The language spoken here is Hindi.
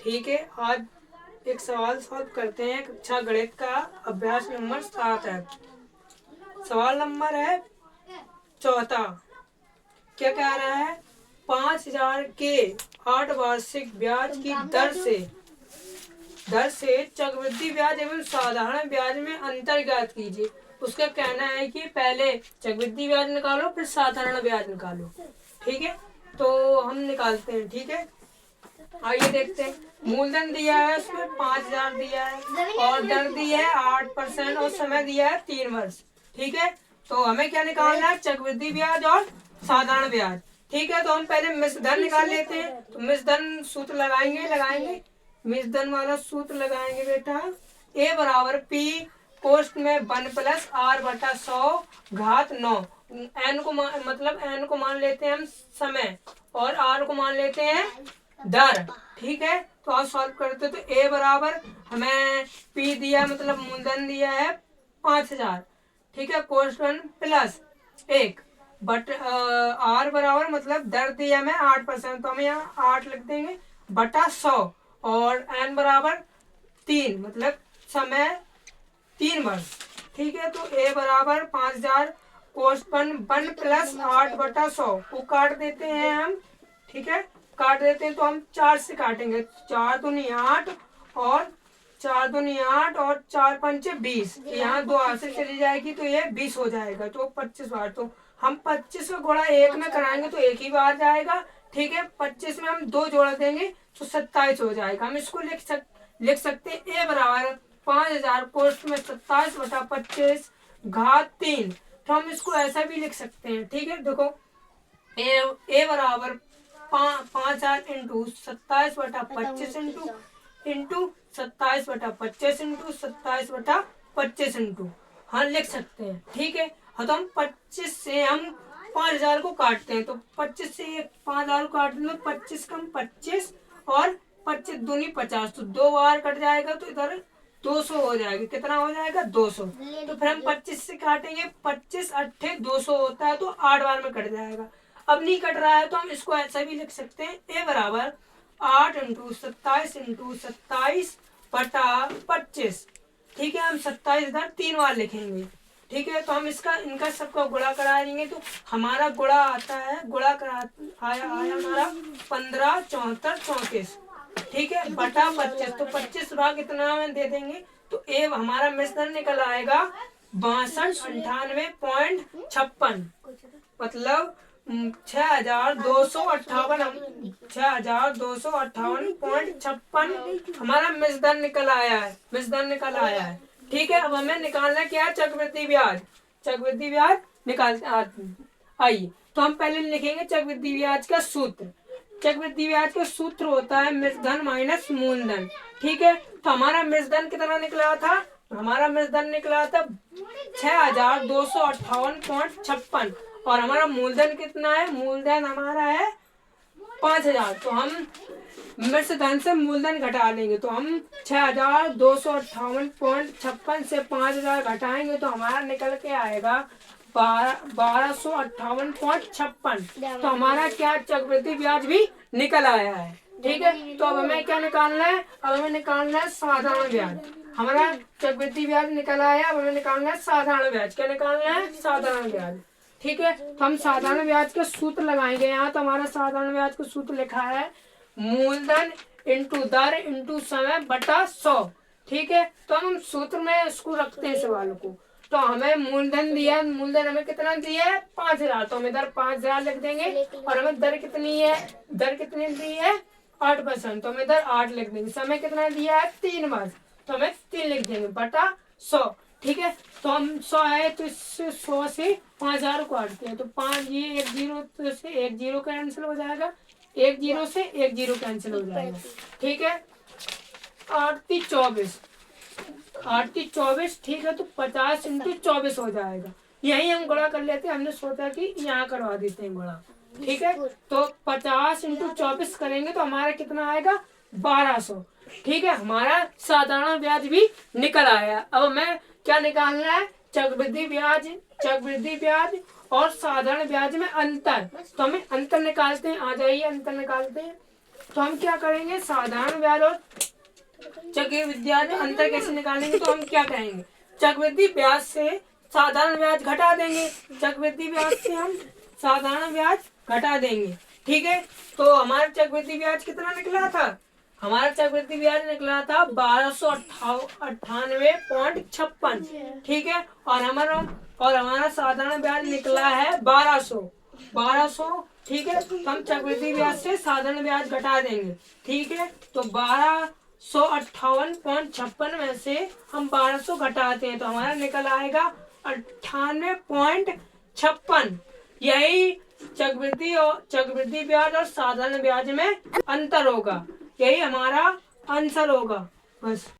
ठीक है, आज एक सवाल सॉल्व करते हैं। कक्षा गणित का अभ्यास नंबर 7 है। सवाल नंबर है चौथा। क्या कह रहा है? 5,000 के 8 वार्षिक ब्याज की दर से चक्रवृद्धि ब्याज एवं साधारण ब्याज में अंतर ज्ञात कीजिए। उसका कहना है कि पहले चक्रवृद्धि ब्याज निकालो फिर साधारण ब्याज निकालो। ठीक है, तो हम निकालते हैं। ठीक है, आइए देखते हैं। मूलधन दिया है, उसमें 5,000 दिया है और दर दी है 8% और समय दिया है 3 वर्ष। ठीक है, तो हमें क्या निकालना है? चक्रवृद्धि ब्याज और साधारण ब्याज। ठीक है, तो हम पहले मिश्रधन निकाल लेते हैं। तो मिश्रधन सूत्र लगाएंगे मिश्रधन वाला सूत्र लगाएंगे बेटा। A बराबर P कोष्ठ में 1 प्लस R बटा 100 घात 9। N को मान लेते हैं हम समय और R को मान लेते हैं दर। ठीक है, तो आप सॉल्व करते तो A बराबर हमें P दिया मतलब मूलधन दिया है 5,000। ठीक है, कोष्ठ 1 प्लस 1 बट R बराबर मतलब दर दिया हमें 8%, तो हम यहाँ 8 लिख देंगे बटा 100 और N बराबर 3 मतलब समय 3 वर्ष। ठीक है, तो A बराबर 5,000 कोष्ठ 1 प्लस 8 बटा 100 को काट देते हैं हम। ठीक है, काट देते हैं तो हम 4 से काटेंगे। 4 दूनी 8 और 4 दूनी 8 और 4 पंचे 20। यहाँ 2 हाथ से चली जाएगी तो ये 20 हो जाएगा, तो 25 बार। तो हम 25 का गुणा 1 में कराएंगे तो 1 ही बार जाएगा। ठीक है, 25 में हम 2 जोड़ देंगे तो 27 हो जाएगा। हम इसको लिख सकते हैं A बराबर 5,000 कोष्ठ में 27 बटा 25 घात 3। तो हम इसको ऐसा भी लिख सकते हैं। ठीक है, देखो A बराबर 5,000 इंटू 27 बटा 25 इंटू 27 बटा 25 इंटू 27 बटा 25 इंटू हाँ लिख सकते हैं। ठीक है, हाँ तो हम 25 से हम 5,000 को काटते हैं तो 25 से 5,000 को काटने में 25 कम 25 और 25 दूनी 50, तो 2 बार कट जाएगा तो इधर 200 हो जाएगा। कितना हो जाएगा? 200। तो फिर हम 25 से काटेंगे, 25 अट्ठे 200 होता है तो 8 बार में कट जाएगा। अब नहीं कट रहा है तो हम इसको ऐसा भी लिख सकते हैं। A बराबर 8 इंटू 27 इंटू 27 बटा 25। ठीक है, हम 27 इधर 3 बार लिखेंगे। ठीक है, तो हम इनका सबका गुणा करा देंगे तो हमारा गुणा आता है आया हमारा 15 74 34। ठीक है, बटा 25, तो 25 भाग कितना में दे देंगे तो ए हमारा मिश्रण निकल आएगा 6298.56 मतलब 6,258.56 हमारा मिश्रण निकल आया है। ठीक है, अब हमें निकालना क्या है? चक्रवृद्धि ब्याज निकाल आइए। तो हम पहले लिखेंगे चक्रवृद्धि ब्याज का सूत्र। चक्रवृद्धि ब्याज का सूत्र होता है मिश्रधन माइनस मूलधन। ठीक है, तो हमारा मिश्रधन कितना निकला था? हमारा मिश्रधन निकला था 6,258.56 और हमारा मूलधन कितना है? मूलधन हमारा है 5,000। तो हम मिश्रधन से मूलधन घटा लेंगे तो हम 6,258.56 से 5,000 घटाएंगे तो हमारा निकल के आएगा 1,258.56। तो हमारा क्या चक्रवृद्धि ब्याज भी निकल आया है। ठीक है, तो अब हमें क्या निकालना है? अब हमें निकालना है साधारण ब्याज। हमारा चक्रवृद्धि ब्याज निकल आया, अब हमें निकालना है साधारण ब्याज। क्या निकालना है? साधारण ब्याज। ठीक है, तो हम साधारण ब्याज का सूत्र लगाएंगे। यहाँ तो हमारा साधारण ब्याज का सूत्र लिखा है मूलधन इंटू दर इंटू समय बटा 100। ठीक है, तो हम सूत्र में इसको रखते हैं सवाल को। तो हमें मूलधन दिया, मूलधन हमें कितना दिया है? 5,000, तो हम इधर 5,000 लिख देंगे और हमें दर कितनी दी है? 8%, तो हम इधर 8 लिख देंगे। समय कितना दिया है? 3 वर्ष, तो हमें 3 लिख देंगे बटा 100। ठीक है, तो हम 100 है तो इससे 100 से 5,000 को काटते हैं तो 5 ये 1 जीरो तो से 1 जीरो कैंसिल हो जाएगा, 1 जीरो से 1 जीरो कैंसिल हो जाएगा। ठीक है, 8 24। ठीक है, तो 50 इंटू 24 हो जाएगा। यही हम गुणा कर लेते हैं, हमने सोचा कि यहाँ करवा देते हैं गुणा। ठीक है, तो 50 इंटू 24 करेंगे तो हमारा कितना आएगा? 1,200। ठीक है, हमारा साधारण ब्याज भी निकल आया। अब हमें क्या निकालना है? चक्रवृद्धि ब्याज और साधारण ब्याज में अंतर। तो हमें अंतर निकालते हैं, आ जाइए अंतर निकालते हैं। तो हम क्या करेंगे, साधारण ब्याज और चक्रवृद्धि ब्याज में अंतर कैसे निकालेंगे, तो हम क्या करेंगे, चक्रवृद्धि ब्याज से साधारण ब्याज घटा देंगे, चक्रवृद्धि ब्याज से हम साधारण ब्याज घटा देंगे। ठीक है, तो हमारा चक्रवृद्धि ब्याज कितना निकला था, हमारा चक्रवृद्धि ब्याज निकला था 1298.56। ठीक है, और हमारा साधारण ब्याज निकला है 1200। ठीक है, तो हम चक्रवृद्धि ब्याज से साधारण ब्याज घटा देंगे। ठीक है, तो 1258.56 में से हम 1200 घटाते हैं तो हमारा निकल आएगा 98.56। यही चक्रवृद्धि ब्याज और साधारण ब्याज में अंतर होगा, यही हमारा आंसर होगा बस।